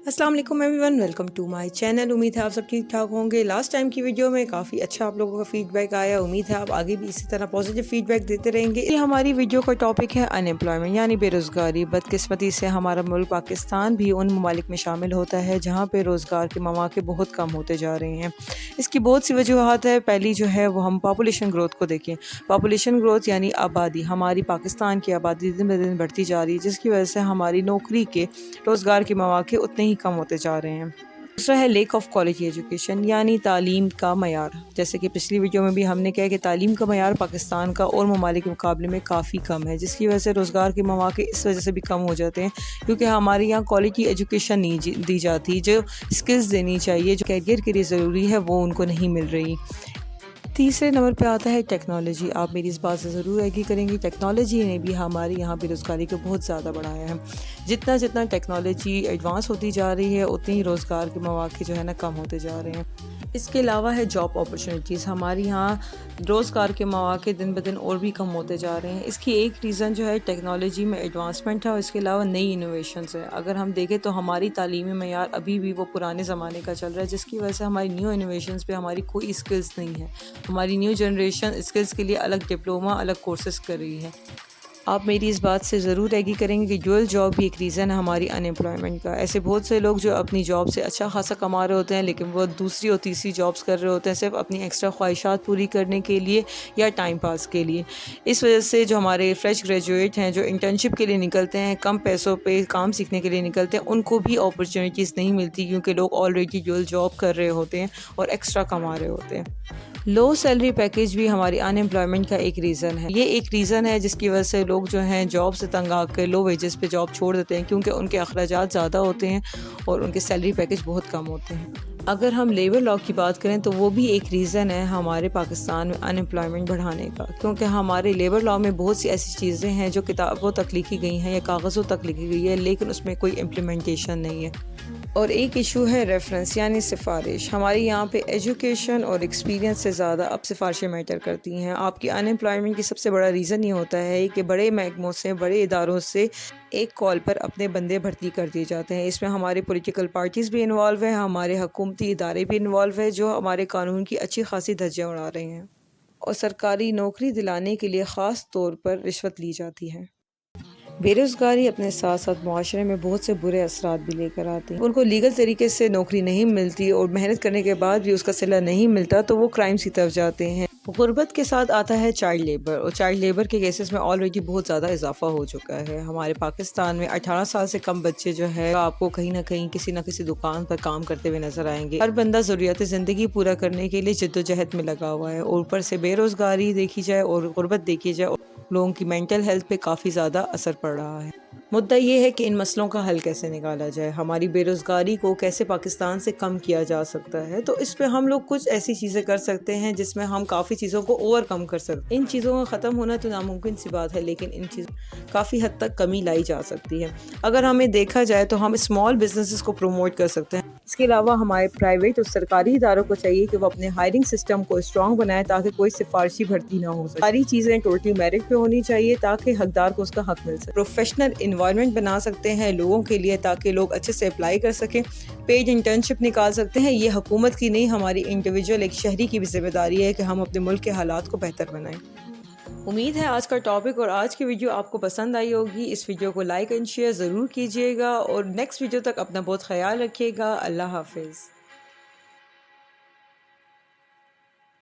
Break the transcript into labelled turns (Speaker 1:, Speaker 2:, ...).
Speaker 1: अस्सलाम वालेकुम everyone, welcome to my channel. उम्मीद है आप सब ठीक ठाक होंगे। लास्ट टाइम की वीडियो में काफ़ी अच्छा आप लोगों का फीडबैक आया। उम्मीद है आप आगे भी इसी तरह पॉजिटिव फीडबैक देते रहेंगे। ये हमारी वीडियो का टॉपिक है अनएम्प्लॉयमेंट यानी बेरोज़गारी। बदकिस्मती से हमारा मुल्क पाकिस्तान भी उन ममालिक में शामिल होता है जहाँ पे रोज़गार के मौके बहुत कम होते जा रहे हैं। इसकी बहुत सी वजूहत है। पहली जो है वो हम पॉपुलेशन ग्रोथ को देखें। पॉपुलेशन ग्रोथ यानी आबादी, हमारी पाकिस्तान की आबादी दिन ब दिन बढ़ती जा रही है, जिसकी वजह से हमारी नौकरी के रोज़गार के मौके उतने ही कम होते जा रहे हैं। दूसरा है लेक ऑफ क्वालिटी एजुकेशन यानी तालीम का मयार। जैसे कि पिछली वीडियो में भी हमने कहा कि तालीम का मयार पाकिस्तान का और ममालिक के मुकाबले में काफ़ी कम है, जिसकी वजह से रोज़गार के मौके इस वजह से भी कम हो जाते हैं क्योंकि हमारे यहाँ क्वालिटी एजुकेशन नहीं दी जाती। जो स्किल्स देनी चाहिए, जो कैरियर के लिए ज़रूरी है, वो उनको नहीं मिल रही। तीसरे नंबर पे आता है टेक्नोलॉजी। आप मेरी इस बात से ज़रूर एग्री करेंगे, टेक्नोलॉजी ने भी हमारे यहाँ बेरोज़गारी को बहुत ज़्यादा बढ़ाया है। जितना जितना टेक्नोलॉजी एडवांस होती जा रही है, उतनी ही रोज़गार के मौके जो है ना कम होते जा रहे हैं। इसके अलावा है जॉब अपॉर्चुनिटीज़। हमारे यहाँ रोज़गार के मौके दिन ब दिन और भी कम होते जा रहे हैं। इसकी एक रीज़न जो है टेक्नोलॉजी में एडवांसमेंट है और इसके अलावा नई इनोवेशंस है। अगर हम देखें तो हमारी तालीमी मयार अभी भी वो पुराने ज़माने का चल रहा है, जिसकी वजह से हमारी न्यू इनोवेशंस पे हमारी कोई स्किल्स नहीं है। हमारी न्यू जनरेशन स्किल्स के लिए अलग डिप्लोमा, अलग कोर्सेज़ कर रही है। आप मेरी इस बात से ज़रूर एग्री करेंगे कि ड्यूअल जॉब भी एक रीज़न है हमारी अनएम्प्लॉयमेंट का। ऐसे बहुत से लोग जो अपनी जॉब से अच्छा खासा कमा रहे होते हैं, लेकिन वो दूसरी और तीसरी जॉब्स कर रहे होते हैं सिर्फ अपनी एक्स्ट्रा ख्वाहिशात पूरी करने के लिए या टाइम पास के लिए। इस वजह से जो हमारे फ्रेश ग्रेजुएट हैं, जो इंटर्नशिप के लिए निकलते हैं, कम पैसों पे काम सीखने के लिए निकलते हैं, उनको भी अपॉर्चुनिटीज़ नहीं मिलती क्योंकि लोग ऑलरेडी ड्यूअल जॉब कर रहे होते हैं और एक्स्ट्रा कमा रहे होते हैं। लो सैलरी पैकेज भी हमारी अनएम्प्लॉयमेंट का एक रीज़न है। ये एक रीज़न है जिसकी वजह से लोग जो हैं जॉब से तंग आकर लो वेजेस पे जॉब छोड़ देते हैं क्योंकि उनके अखराजात ज़्यादा होते हैं और उनके सैलरी पैकेज बहुत कम होते हैं। अगर हम लेबर लॉ की बात करें तो वो भी एक रीज़न है हमारे पाकिस्तान में अनएम्प्लॉयमेंट बढ़ाने का, क्योंकि हमारे लेबर लॉ में बहुत सी ऐसी चीज़ें हैं जो किताबों तक लिखी गई हैं या कागज़ों तक लिखी गई है, लेकिन उसमें कोई इम्प्लीमेंटेशन नहीं है। और एक इशू है रेफरेंस यानी सिफारिश। हमारे यहाँ पे एजुकेशन और एक्सपीरियंस से ज़्यादा अब सिफारिशें मैटर करती हैं। आपकी अनएम्प्लॉयमेंट की सबसे बड़ा रीज़न ये होता है कि बड़े महकमों से, बड़े इदारों से एक कॉल पर अपने बंदे भर्ती कर दिए जाते हैं। इसमें हमारे पॉलिटिकल पार्टीज़ भी इन्वॉल्व हैं, हमारे हुकूमती इदारे भी इन्वॉल्व हैं जो हमारे कानून की अच्छी खासी धज्जियाँ उड़ा रहे हैं और सरकारी नौकरी दिलाने के लिए ख़ास तौर पर रिश्वत ली जाती है। बेरोज़गारी अपने साथ साथ मुआशरे में बहुत से बुरे असरात भी लेकर आती है। उनको लीगल तरीके से नौकरी नहीं मिलती और मेहनत करने के बाद भी उसका सिला नहीं मिलता तो वो क्राइम्स की तरफ जाते हैं। गुर्बत के साथ आता है चाइल्ड लेबर, और चाइल्ड लेबर के केसेस में ऑलरेडी बहुत ज़्यादा इजाफा हो चुका है। हमारे पाकिस्तान में 18 साल से कम बच्चे जो है आपको कहीं ना कहीं किसी न किसी दुकान पर काम करते हुए नजर आएंगे। हर बंदा ज़रूरियात ज़िंदगी पूरा करने के लिए जद्दोजहद में लगा हुआ है और ऊपर से बेरोज़गारी देखी जाए और गुर्बत देखी जाए, लोगों की मेंटल हेल्थ पे काफ़ी ज़्यादा असर पड़ रहा है। मुद्दा ये है कि इन मसलों का हल कैसे निकाला जाए, हमारी बेरोज़गारी को कैसे पाकिस्तान से कम किया जा सकता है। तो इस पे हम लोग कुछ ऐसी चीज़ें कर सकते हैं जिसमें हम काफ़ी चीज़ों को ओवरकम कर सकते हैं। इन चीज़ों का ख़त्म होना तो नामुमकिन सी बात है, लेकिन इन चीज़ों काफ़ी हद तक कमी लाई जा सकती है। अगर हमें देखा जाए तो हम स्मॉल बिजनेसेस को प्रमोट कर सकते हैं। इसके अलावा हमारे प्राइवेट और सरकारी इदारों को चाहिए कि वो अपने हायरिंग सिस्टम को स्ट्रॉन्ग बनाए ताकि कोई सिफारशी भर्ती ना हो सके। सारी चीज़ें टोटली मेरिट पे होनी चाहिए ताकि हकदार को उसका हक मिल सके। प्रोफेशनल इन्वायरमेंट बना सकते हैं लोगों के लिए ताकि लोग अच्छे से अप्लाई कर सकें। पेड इंटर्नशिप निकाल सकते हैं। ये हुकूमत की नहीं, हमारी इंडिविजुअल एक शहरी की भी जिम्मेदारी है कि हम अपने मुल्क के हालात को बेहतर बनाएं। उम्मीद है आज का टॉपिक और आज की वीडियो आपको पसंद आई होगी। इस वीडियो को लाइक एंड शेयर ज़रूर कीजिएगा और नेक्स्ट वीडियो तक अपना बहुत ख्याल रखिएगा। अल्लाह हाफिज़।